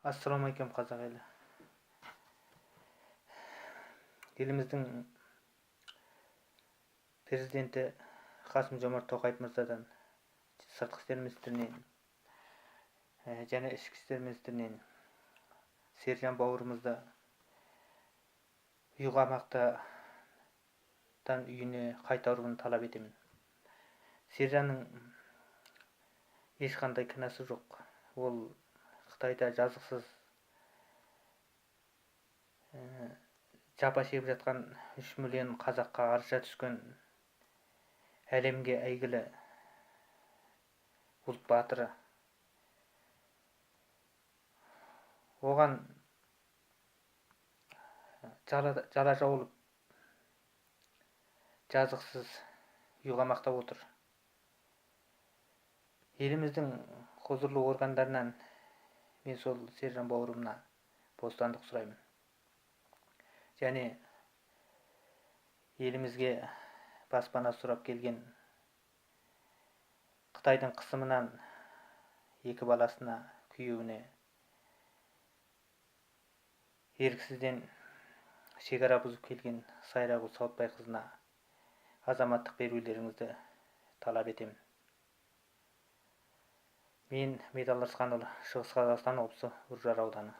Ассалаумағалейкум қазақ елі. Еліміздің президенті Қасым-Жомарт Тоқаев мырзадан сыртқы істер министрінен және ішкі істер министрінен Сержан бауырымызды үй қамақтан үйіне қайтаруын талап етемін. Сержанның ешқандай кінәсі жоқ. Ол Қытайда жазықсыз жапа шегіп жатқан 3 миллион қазаққа арша түскен әлемге әйгілі ұлт батыры. Оған жала жауылып жазықсыз үй қамақта отыр. Еліміздің құзырлы органдарынан мен сол Сержан бауырымна бостандық сұраймын. Және елімізге баспана сұрап келген Қытайдың қысымынан 2 баласына, күйеуіне еріксізден шекара бұзып келген Сайрагүл Сауытбайқызына азаматтық берулеріңізді талап етемін. Мен Медал Арысханұлы, Шығыс Қазақстан облысы Үржар ауданы.